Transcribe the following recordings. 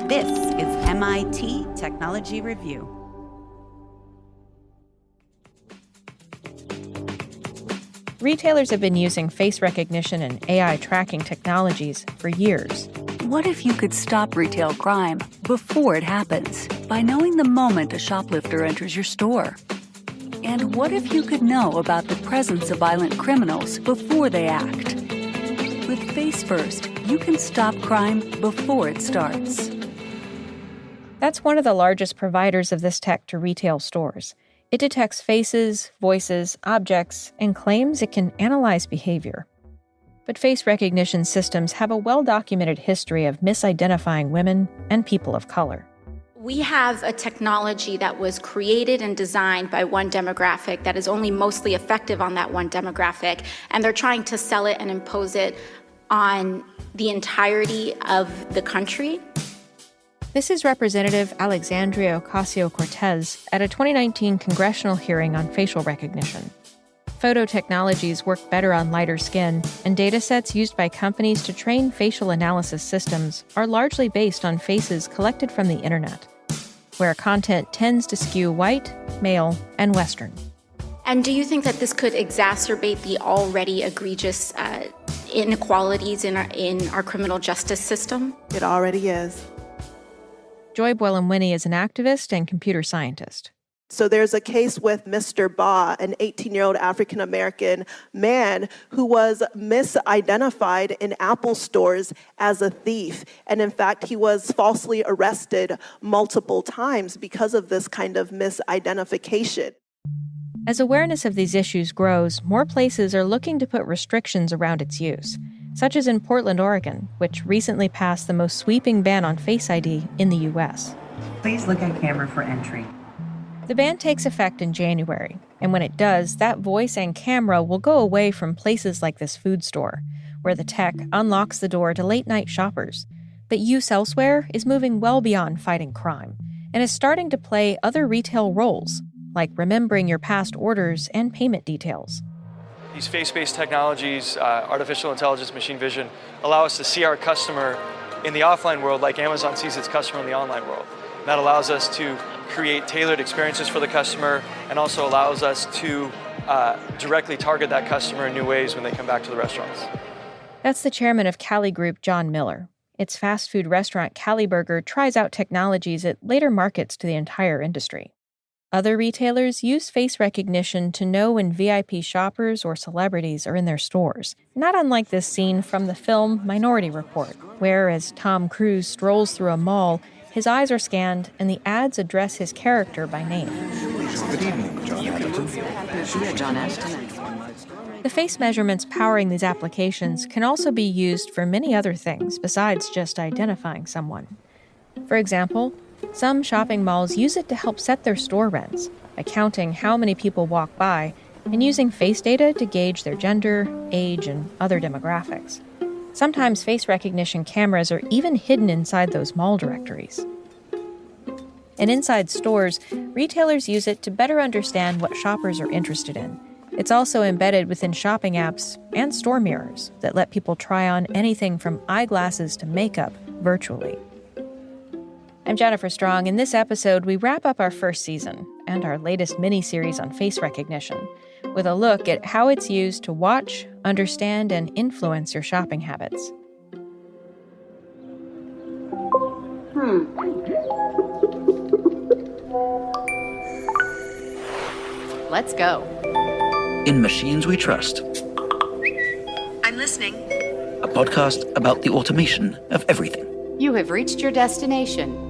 This is MIT Technology Review. Retailers have been using face recognition and AI tracking technologies for years. What if you could stop retail crime before it happens by knowing the moment a shoplifter enters your store? And what if you could know about the presence of violent criminals before they act? With Face First, you can stop crime before it starts. That's one of the largest providers of this tech to retail stores. It detects faces, voices, objects, and claims it can analyze behavior. But face recognition systems have a well-documented history of misidentifying women and people of color. We have a technology that was created and designed by one demographic that is only mostly effective on that one demographic, and they're trying to sell it and impose it on the entirety of the country. This is Representative Alexandria Ocasio-Cortez at a 2019 congressional hearing on facial recognition. Photo technologies work better on lighter skin, and datasets used by companies to train facial analysis systems are largely based on faces collected from the internet, where content tends to skew white, male, and Western. And do you think that this could exacerbate the already egregious inequalities in our criminal justice system? It already is. Joy Boylan-Winney is an activist and computer scientist. So there's a case with Mr. Ba, an 18-year-old African-American man who was misidentified in Apple stores as a thief. And in fact, he was falsely arrested multiple times because of this kind of misidentification. As awareness of these issues grows, more places are looking to put restrictions around its use, such as in Portland, Oregon, which recently passed the most sweeping ban on Face ID in the U.S. Please look at camera for entry. The ban takes effect in January, and when it does, that voice and camera will go away from places like this food store, where the tech unlocks the door to late-night shoppers. But use elsewhere is moving well beyond fighting crime, and is starting to play other retail roles, like remembering your past orders and payment details. These face-based technologies, artificial intelligence, machine vision, allow us to see our customer in the offline world like Amazon sees its customer in the online world. And that allows us to create tailored experiences for the customer and also allows us to directly target that customer in new ways when they come back to the restaurants. That's the chairman of Cali Group, John Miller. Its fast food restaurant Cali Burger tries out technologies it later markets to the entire industry. Other retailers use face recognition to know when VIP shoppers or celebrities are in their stores, not unlike this scene from the film Minority Report, where as Tom Cruise strolls through a mall, his eyes are scanned and the ads address his character by name. Good evening, John Ashton. The face measurements powering these applications can also be used for many other things besides just identifying someone. For example, some shopping malls use it to help set their store rents by counting how many people walk by and using face data to gauge their gender, age, and other demographics. Sometimes face recognition cameras are even hidden inside those mall directories. And inside stores, retailers use it to better understand what shoppers are interested in. It's also embedded within shopping apps and store mirrors that let people try on anything from eyeglasses to makeup virtually. I'm Jennifer Strong. In this episode, we wrap up our first season and our latest mini-series on face recognition with a look at how it's used to watch, understand, and influence your shopping habits. Let's go. In Machines We Trust. I'm listening. A podcast about the automation of everything. You have reached your destination.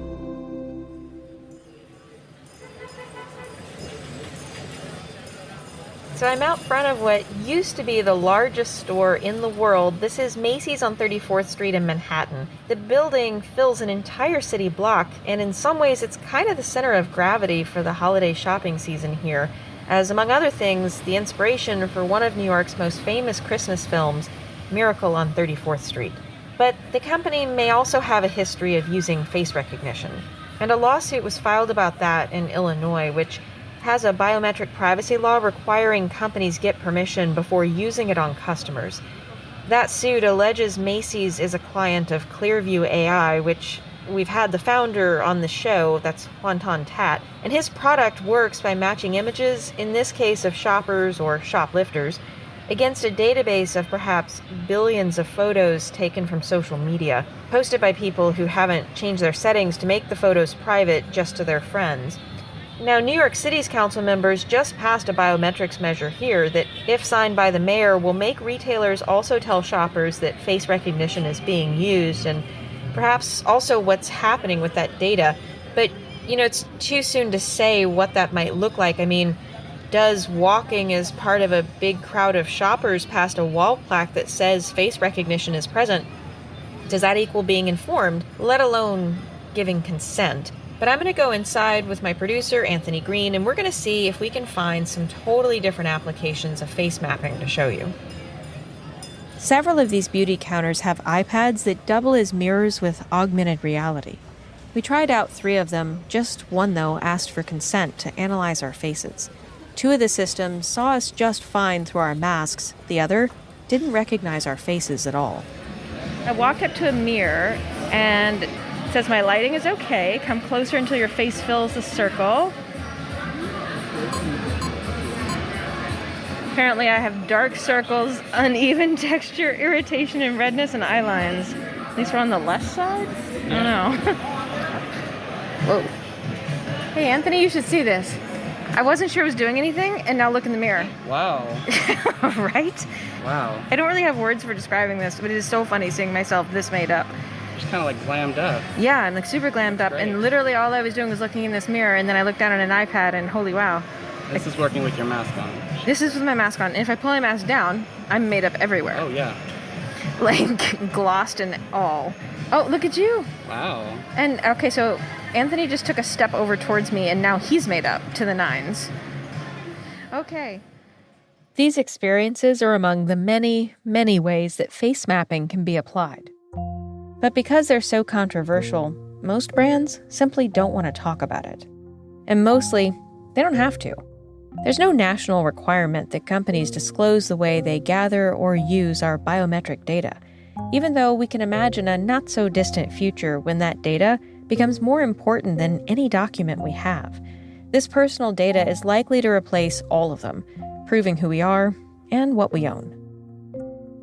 So I'm out front of what used to be the largest store in the world. This is Macy's on 34th Street in Manhattan. The building fills an entire city block, and in some ways it's kind of the center of gravity for the holiday shopping season here, as among other things, the inspiration for one of New York's most famous Christmas films, Miracle on 34th Street. But the company may also have a history of using face recognition, and a lawsuit was filed about that in Illinois, which has a biometric privacy law requiring companies get permission before using it on customers. That suit alleges Macy's is a client of Clearview AI, which we've had the founder on the show, that's Tate, and his product works by matching images, in this case of shoppers or shoplifters, against a database of perhaps billions of photos taken from social media, posted by people who haven't changed their settings to make the photos private just to their friends. Now, New York City's council members just passed a biometrics measure here that, if signed by the mayor, will make retailers also tell shoppers that face recognition is being used and perhaps also what's happening with that data. But, it's too soon to say what that might look like. I mean, does walking as part of a big crowd of shoppers past a wall plaque that says face recognition is present, does that equal being informed, let alone giving consent? But I'm going to go inside with my producer, Anthony Green, and we're going to see if we can find some totally different applications of face mapping to show you. Several of these beauty counters have iPads that double as mirrors with augmented reality. We tried out 3 of them. Just one, though, asked for consent to analyze our faces. 2 of the systems saw us just fine through our masks. The other didn't recognize our faces at all. I walked up to a mirror and it says my lighting is okay. Come closer until your face fills the circle. Apparently I have dark circles, uneven texture, irritation, and redness and eye lines. At least we're on the left side? I don't know. Whoa. Hey, Anthony, you should see this. I wasn't sure it was doing anything, and now look in the mirror. Wow. Right? Wow. I don't really have words for describing this, but it is so funny seeing myself this made up. Just kind of like glammed up. Yeah, I'm like super glammed up, and literally all I was doing was looking in this mirror, and then I looked down at an iPad, and holy wow. This is working with your mask on. This is with my mask on, and if I pull my mask down, I'm made up everywhere. Oh, yeah. Like, glossed and all. Oh, look at you. Wow. And, okay, so Anthony just took a step over towards me, and now he's made up to the nines. Okay. These experiences are among the many, many ways that face mapping can be applied. But because they're so controversial, most brands simply don't want to talk about it. And mostly, they don't have to. There's no national requirement that companies disclose the way they gather or use our biometric data, even though we can imagine a not-so-distant future when that data becomes more important than any document we have. This personal data is likely to replace all of them, proving who we are and what we own.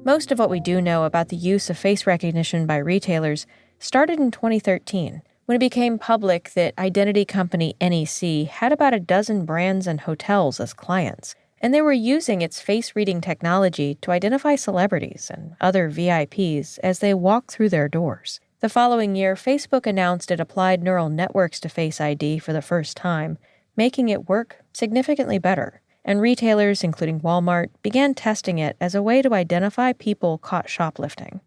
Most of what we do know about the use of face recognition by retailers started in 2013, when it became public that identity company NEC had about a dozen brands and hotels as clients, and they were using its face-reading technology to identify celebrities and other VIPs as they walk through their doors. The following year, Facebook announced it applied neural networks to Face ID for the first time, making it work significantly better, and retailers, including Walmart, began testing it as a way to identify people caught shoplifting.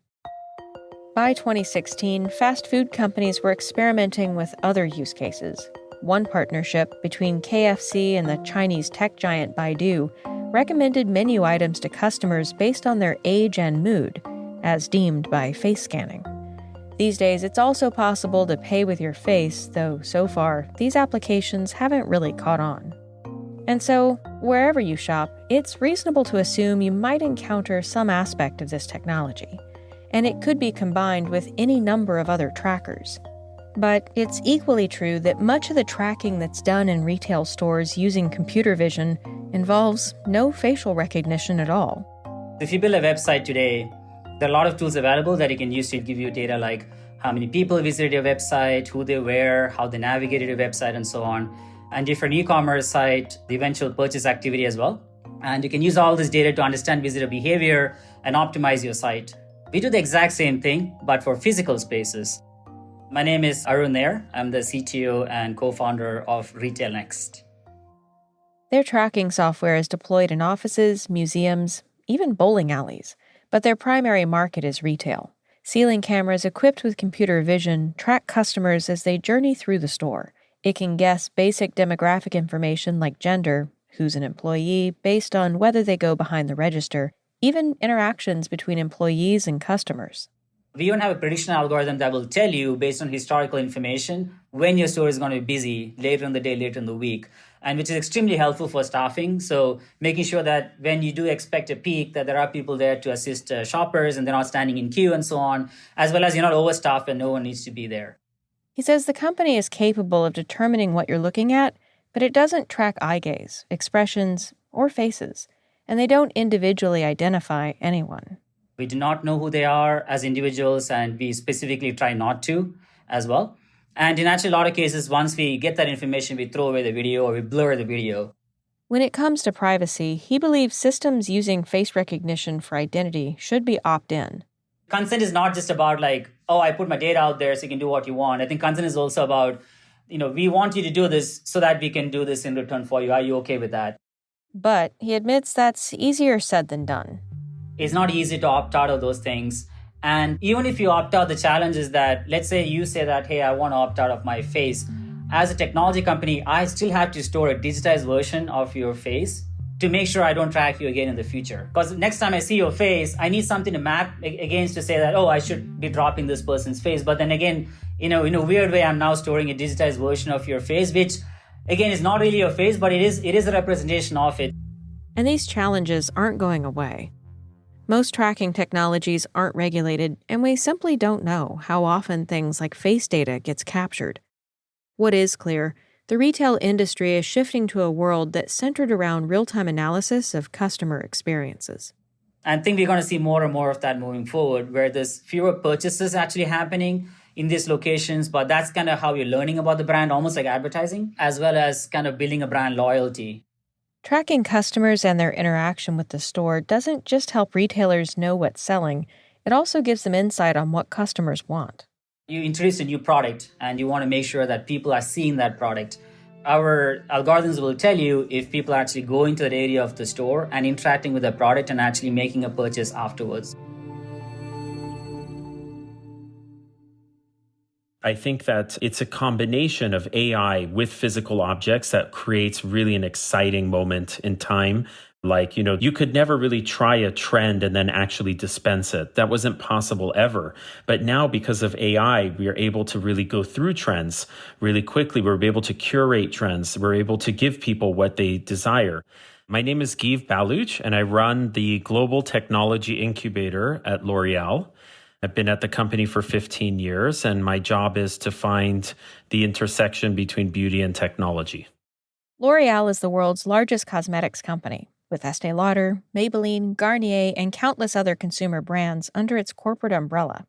By 2016, fast food companies were experimenting with other use cases. One partnership between KFC and the Chinese tech giant Baidu recommended menu items to customers based on their age and mood, as deemed by face scanning. These days, it's also possible to pay with your face, though so far, these applications haven't really caught on. And so, wherever you shop, it's reasonable to assume you might encounter some aspect of this technology, and it could be combined with any number of other trackers. But it's equally true that much of the tracking that's done in retail stores using computer vision involves no facial recognition at all. If you build a website today, there are a lot of tools available that you can use to give you data like how many people visited your website, who they were, how they navigated your website, and so on. And if you're an e-commerce site, the eventual purchase activity as well. And you can use all this data to understand visitor behavior and optimize your site. We do the exact same thing, but for physical spaces. My name is Arun Nair. I'm the CTO and co-founder of RetailNext. Their tracking software is deployed in offices, museums, even bowling alleys, but their primary market is retail. Ceiling cameras equipped with computer vision track customers as they journey through the store. It can guess basic demographic information like gender, who's an employee, based on whether they go behind the register, even interactions between employees and customers. We even have a prediction algorithm that will tell you, based on historical information, when your store is going to be busy later in the day, later in the week, and which is extremely helpful for staffing. So making sure that when you do expect a peak, that there are people there to assist shoppers and they're not standing in queue and so on, as well as you're not overstaffed and no one needs to be there. He says the company is capable of determining what you're looking at, but it doesn't track eye gaze, expressions, or faces, and they don't individually identify anyone. We do not know who they are as individuals, and we specifically try not to as well. And in actually a lot of cases, once we get that information, we throw away the video or we blur the video. When it comes to privacy, he believes systems using face recognition for identity should be opt-in. Consent is not just about like, oh, I put my data out there so you can do what you want. I think consent is also about, we want you to do this so that we can do this in return for you. Are you okay with that? But he admits that's easier said than done. It's not easy to opt out of those things. And even if you opt out, the challenge is that, let's say you say that, hey, I want to opt out of my face. As a technology company, I still have to store a digitized version of your face to make sure I don't track you again in the future. Because next time I see your face, I need something to map against to say that, oh, I should be dropping this person's face. But then again, in a weird way, I'm now storing a digitized version of your face, which again is not really your face, but it is a representation of it. And these challenges aren't going away. Most tracking technologies aren't regulated, and we simply don't know how often things like face data gets captured. What is clear, the retail industry is shifting to a world that's centered around real-time analysis of customer experiences. I think we're going to see more and more of that moving forward, where there's fewer purchases actually happening in these locations, but that's kind of how you're learning about the brand, almost like advertising, as well as kind of building a brand loyalty. Tracking customers and their interaction with the store doesn't just help retailers know what's selling, it also gives them insight on what customers want. You introduce a new product and you want to make sure that people are seeing that product. Our algorithms will tell you if people are actually going to that area of the store and interacting with the product and actually making a purchase afterwards. I think that it's a combination of AI with physical objects that creates really an exciting moment in time. Like, you could never really try a trend and then actually dispense it. That wasn't possible ever. But now, because of AI, we are able to really go through trends really quickly. We're able to curate trends. We're able to give people what they desire. My name is Guive Balooch, and I run the Global Technology Incubator at L'Oreal. I've been at the company for 15 years, and my job is to find the intersection between beauty and technology. L'Oreal is the world's largest cosmetics company, with Estée Lauder, Maybelline, Garnier, and countless other consumer brands under its corporate umbrella.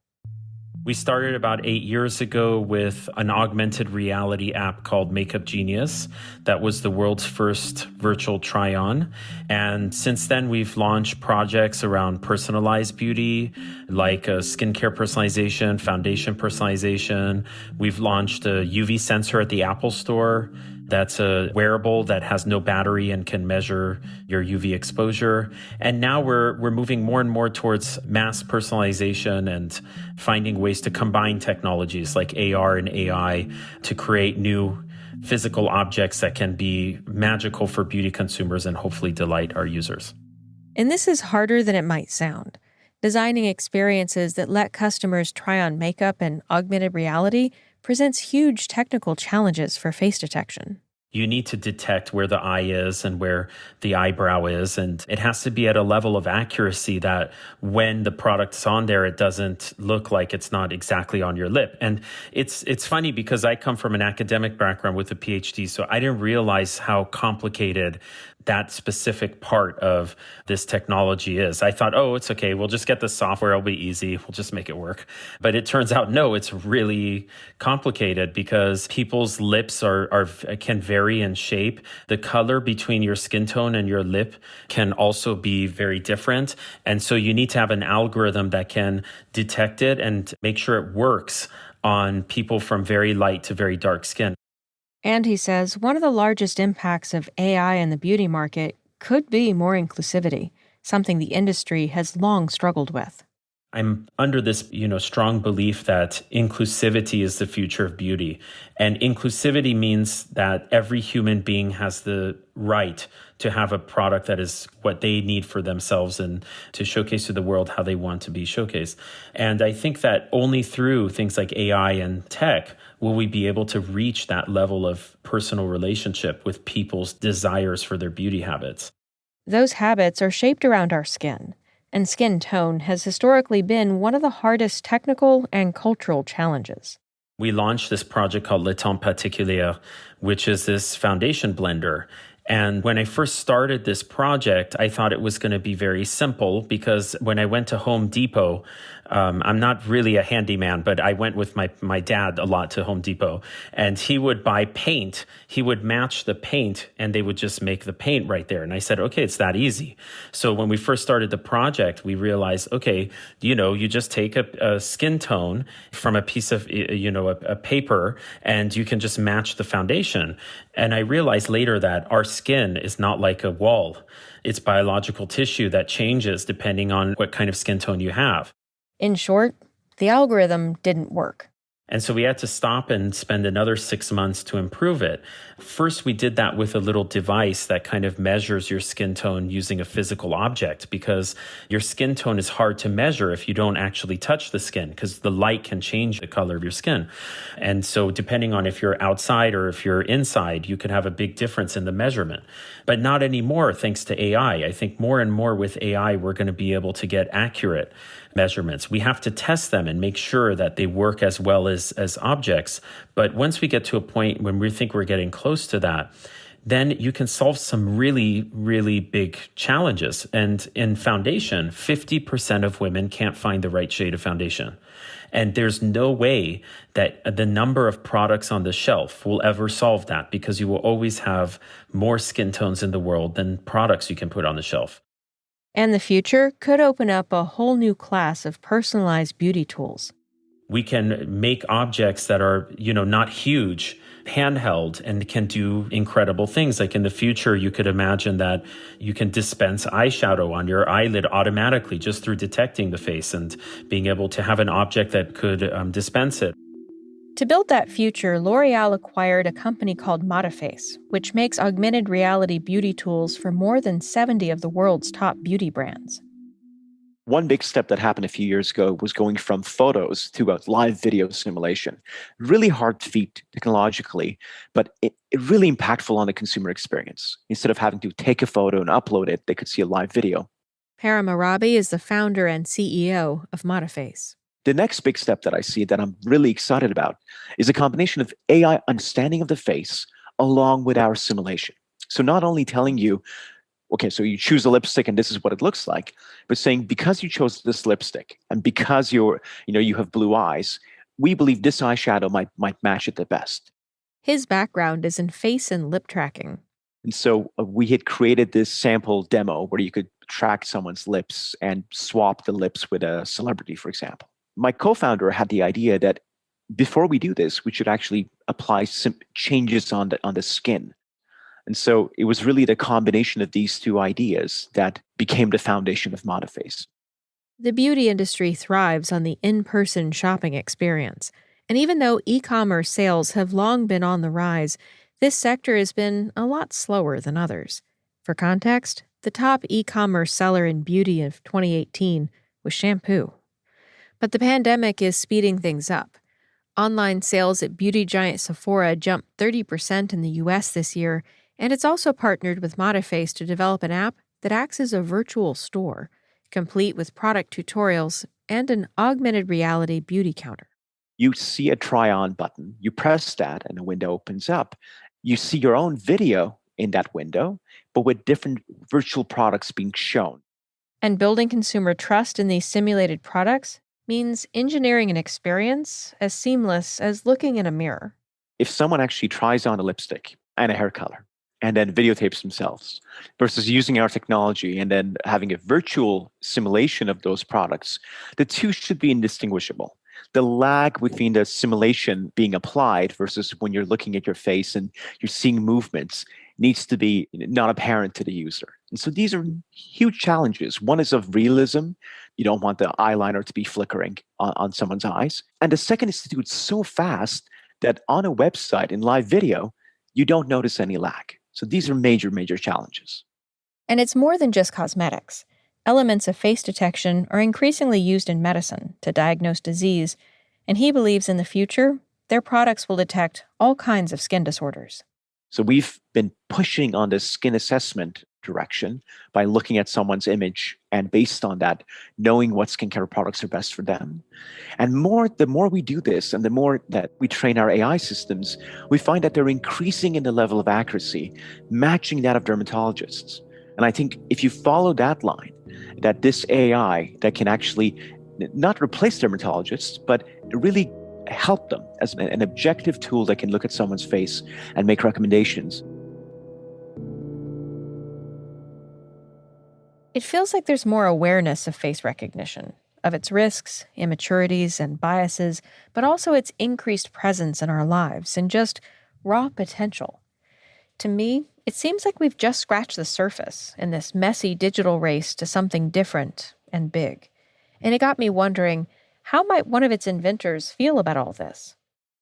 We started about 8 years ago with an augmented reality app called Makeup Genius. That was the world's first virtual try-on. And since then, we've launched projects around personalized beauty, like skincare personalization, foundation personalization. We've launched a UV sensor at the Apple Store. That's a wearable that has no battery and can measure your UV exposure. And now we're moving more and more towards mass personalization and finding ways to combine technologies like AR and AI to create new physical objects that can be magical for beauty consumers and hopefully delight our users. And this is harder than it might sound. Designing experiences that let customers try on makeup and augmented reality presents huge technical challenges for face detection. You need to detect where the eye is and where the eyebrow is, and it has to be at a level of accuracy that when the product's on there, it doesn't look like it's not exactly on your lip. And it's funny because I come from an academic background with a PhD, so I didn't realize how complicated that specific part of this technology is. I thought, oh, it's okay. We'll just get the software. It'll be easy. We'll just make it work. But it turns out, no, it's really complicated because people's lips can vary in shape. The color between your skin tone and your lip can also be very different. And so you need to have an algorithm that can detect it and make sure it works on people from very light to very dark skin. And he says one of the largest impacts of AI in the beauty market could be more inclusivity, something the industry has long struggled with. I'm under this, strong belief that inclusivity is the future of beauty. And inclusivity means that every human being has the right to have a product that is what they need for themselves and to showcase to the world how they want to be showcased. And I think that only through things like AI and tech will we be able to reach that level of personal relationship with people's desires for their beauty habits. Those habits are shaped around our skin, and skin tone has historically been one of the hardest technical and cultural challenges. We launched this project called Le Temps Particulier, which is this foundation blender. And when I first started this project, I thought it was going to be very simple because when I went to Home Depot, I'm not really a handyman, but I went with my dad a lot to Home Depot, and he would buy paint. He would match the paint and they would just make the paint right there. And I said, okay, it's that easy. So when we first started the project, we realized, okay, you just take a skin tone from a piece of, a paper, and you can just match the foundation. And I realized later that our skin is not like a wall. It's biological tissue that changes depending on what kind of skin tone you have. In short, the algorithm didn't work. And so we had to stop and spend another 6 months to improve it. First, we did that with a little device that kind of measures your skin tone using a physical object, because your skin tone is hard to measure if you don't actually touch the skin, because the light can change the color of your skin. And so depending on if you're outside or if you're inside, you could have a big difference in the measurement. But not anymore, thanks to AI. I think more and more with AI, we're going to be able to get accurate measurements. We have to test them and make sure that they work as well as objects. But once we get to a point when we think we're getting close to that, then you can solve some really, really big challenges. And in foundation, 50% of women can't find the right shade of foundation. And there's no way that the number of products on the shelf will ever solve that, because you will always have more skin tones in the world than products you can put on the shelf. And the future could open up a whole new class of personalized beauty tools. We can make objects that are, not huge, handheld, and can do incredible things. Like in the future, you could imagine that you can dispense eyeshadow on your eyelid automatically just through detecting the face and being able to have an object that could dispense it. To build that future, L'Oreal acquired a company called Modiface, which makes augmented reality beauty tools for more than 70 of the world's top beauty brands. One big step that happened a few years ago was going from photos to a live video simulation. Really hard feat technologically, but it really impactful on the consumer experience. Instead of having to take a photo and upload it, they could see a live video. Parham Aarabi is the founder and CEO of Modiface. The next big step that I see that I'm really excited about is a combination of AI understanding of the face along with our simulation. So not only telling you, okay, so you choose a lipstick and this is what it looks like, but saying because you chose this lipstick and because you have blue eyes, we believe this eyeshadow might match it the best. His background is in face and lip tracking. And so we had created this sample demo where you could track someone's lips and swap the lips with a celebrity, for example. My co-founder had the idea that before we do this, we should actually apply some changes on the skin. And so it was really the combination of these two ideas that became the foundation of Modiface. The beauty industry thrives on the in-person shopping experience. And even though e-commerce sales have long been on the rise, this sector has been a lot slower than others. For context, the top e-commerce seller in beauty of 2018 was shampoo. But the pandemic is speeding things up. Online sales at beauty giant Sephora jumped 30% in the US this year, and it's also partnered with Modiface to develop an app that acts as a virtual store, complete with product tutorials and an augmented reality beauty counter. You see a try-on button, you press that, and a window opens up. You see your own video in that window, but with different virtual products being shown. And building consumer trust in these simulated products means engineering an experience as seamless as looking in a mirror. If someone actually tries on a lipstick and a hair color and then videotapes themselves versus using our technology and then having a virtual simulation of those products, the two should be indistinguishable. The lag between the simulation being applied versus when you're looking at your face and you're seeing movements needs to be not apparent to the user. And so these are huge challenges. One is of realism. You don't want the eyeliner to be flickering on someone's eyes. And the second is to do it so fast that on a website in live video, you don't notice any lag. So these are major, major challenges. And it's more than just cosmetics. Elements of face detection are increasingly used in medicine to diagnose disease, and he believes in the future, their products will detect all kinds of skin disorders. So we've been pushing on this skin assessment direction by looking at someone's image and based on that, knowing what skincare products are best for them. And the more we do this and the more that we train our AI systems, we find that they're increasing in the level of accuracy, matching that of dermatologists. And I think if you follow that line, that this AI that can actually not replace dermatologists, but really help them as an objective tool that can look at someone's face and make recommendations. It feels like there's more awareness of face recognition, of its risks, immaturities, and biases, but also its increased presence in our lives and just raw potential. To me, it seems like we've just scratched the surface in this messy digital race to something different and big. And it got me wondering, how might one of its inventors feel about all this?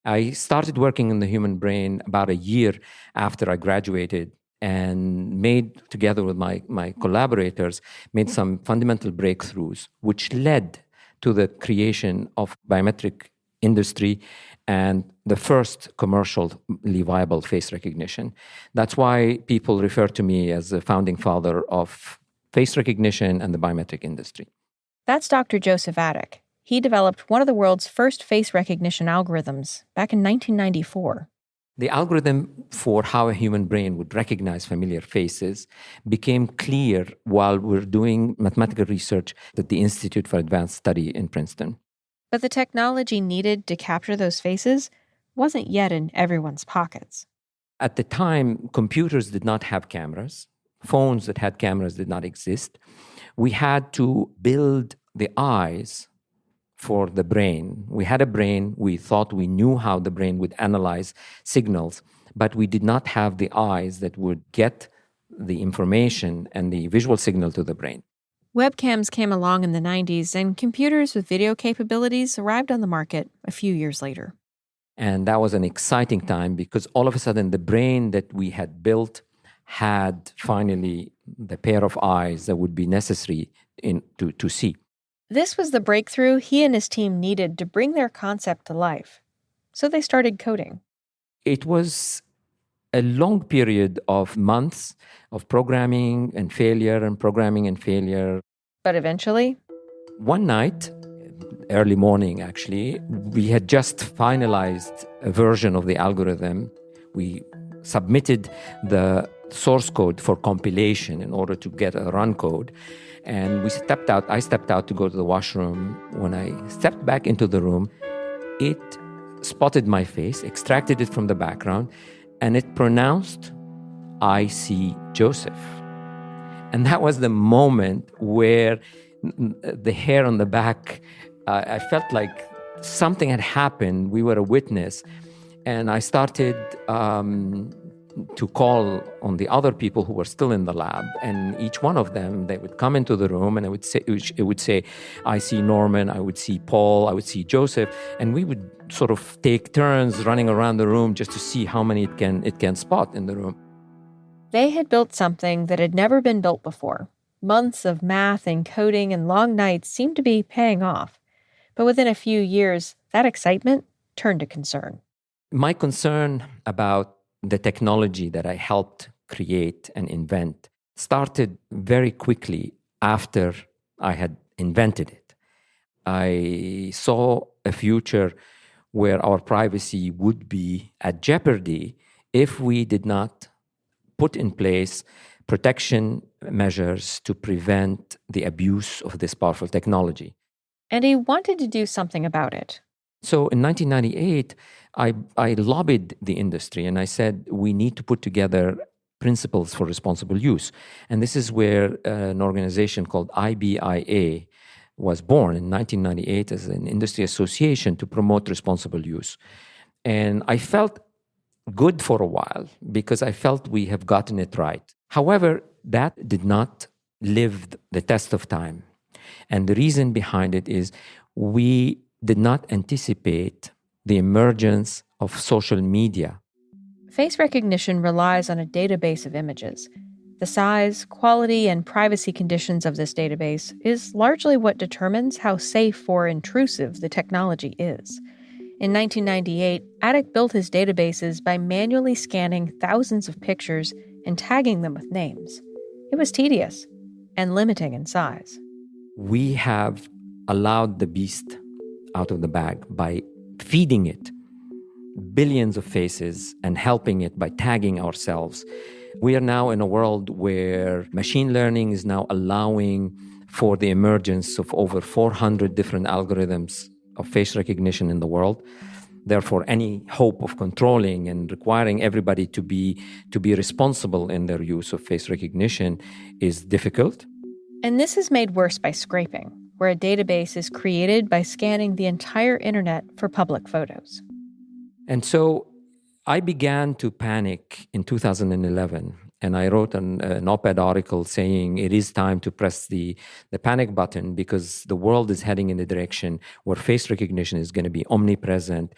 I started working in the human brain about a year after I graduated and made, together with my collaborators, made some fundamental breakthroughs, which led to the creation of biometric industry and the first commercially viable face recognition. That's why people refer to me as the founding father of face recognition and the biometric industry. That's Dr. Joseph Atick. He developed one of the world's first face recognition algorithms back in 1994. The algorithm for how a human brain would recognize familiar faces became clear while we're doing mathematical research at the Institute for Advanced Study in Princeton. But the technology needed to capture those faces wasn't yet in everyone's pockets. At the time, computers did not have cameras. Phones that had cameras did not exist. We had to build the eyes for the brain. We had a brain. We thought we knew how the brain would analyze signals, but we did not have the eyes that would get the information and the visual signal to the brain. Webcams came along in the 90s, and computers with video capabilities arrived on the market a few years later. And that was an exciting time because all of a sudden the brain that we had built had finally the pair of eyes that would be necessary to see. This was the breakthrough he and his team needed to bring their concept to life. So they started coding. It was a long period of months of programming and failure and programming and failure. But eventually? One night, early morning actually, we had just finalized a version of the algorithm. We submitted the source code for compilation in order to get a run code. And I stepped out to go to the washroom. When I stepped back into the room, it spotted my face, extracted it from the background, and it pronounced, "I see Joseph." And that was the moment where the hair on the back, I felt like something had happened. We were a witness. And I started to call on the other people who were still in the lab, and each one of them, they would come into the room and it would say, "I see Norman," I would see Paul, I would see Joseph, and we would sort of take turns running around the room just to see how many it can spot in the room. They had built something that had never been built before. Months of math and coding and long nights seemed to be paying off. But within a few years, that excitement turned to concern. My concern about the technology that I helped create and invent started very quickly after I had invented it. I saw a future where our privacy would be at jeopardy if we did not put in place protection measures to prevent the abuse of this powerful technology. And he wanted to do something about it. So in 1998, I lobbied the industry and I said, we need to put together principles for responsible use. And this is where an organization called IBIA was born in 1998 as an industry association to promote responsible use. And I felt good for a while because I felt we have gotten it right. However, that did not live the test of time. And the reason behind it is we did not anticipate the emergence of social media. Face recognition relies on a database of images. The size, quality, and privacy conditions of this database is largely what determines how safe or intrusive the technology is. In 1998, Atick built his databases by manually scanning thousands of pictures and tagging them with names. It was tedious and limiting in size. We have allowed the beast out of the bag by feeding it billions of faces and helping it by tagging ourselves. We are now in a world where machine learning is now allowing for the emergence of over 400 different algorithms of face recognition in the world. Therefore, any hope of controlling and requiring everybody to be responsible in their use of face recognition is difficult. And this is made worse by scraping, where a database is created by scanning the entire internet for public photos. And so I began to panic in 2011, and I wrote an op-ed article saying it is time to press the panic button because the world is heading in the direction where face recognition is going to be omnipresent.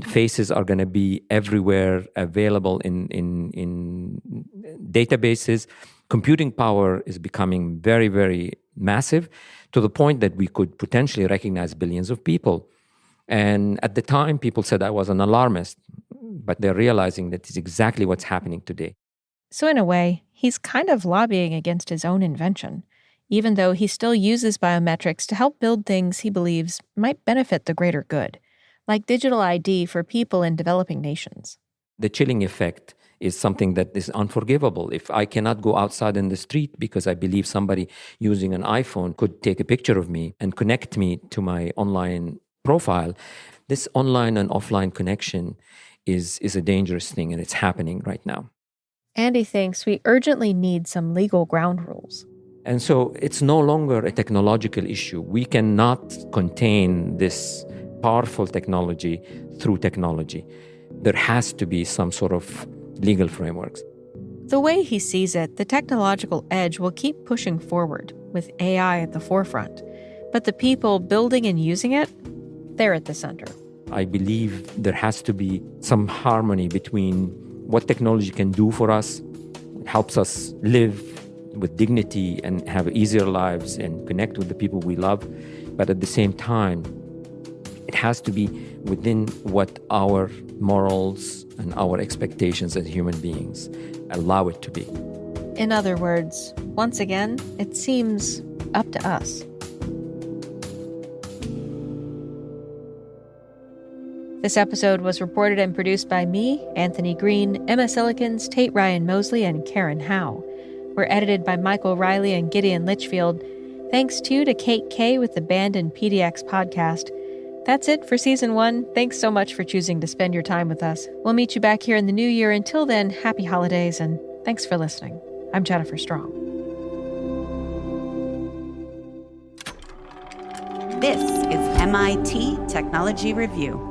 Faces are going to be everywhere, available in databases. Computing power is becoming very, very massive to the point that we could potentially recognize billions of people. And at the time, people said I was an alarmist, but they're realizing that it's exactly what's happening today. So in a way, he's kind of lobbying against his own invention, even though he still uses biometrics to help build things he believes might benefit the greater good, like digital ID for people in developing nations. The chilling effect is something that is unforgivable. If I cannot go outside in the street because I believe somebody using an iPhone could take a picture of me and connect me to my online profile, this online and offline connection is a dangerous thing, and it's happening right now. And he thinks we urgently need some legal ground rules. And so it's no longer a technological issue. We cannot contain this powerful technology through technology. There has to be some sort of legal frameworks. The way he sees it, the technological edge will keep pushing forward, with AI at the forefront. But the people building and using it, they're at the center. I believe there has to be some harmony between what technology can do for us, it helps us live with dignity and have easier lives and connect with the people we love, but at the same time, it has to be within what our morals and our expectations as human beings allow it to be. In other words, once again, it seems up to us. This episode was reported and produced by me, Anthony Green, Emma Cillekens, Tate Ryan-Mosley, and Karen Howe. We're edited by Michael Reilly and Gideon Lichfield. Thanks to Kate K with the Band and PDX podcast. That's it for Season 1. Thanks so much for choosing to spend your time with us. We'll meet you back here in the new year. Until then, happy holidays, and thanks for listening. I'm Jennifer Strong. This is MIT Technology Review.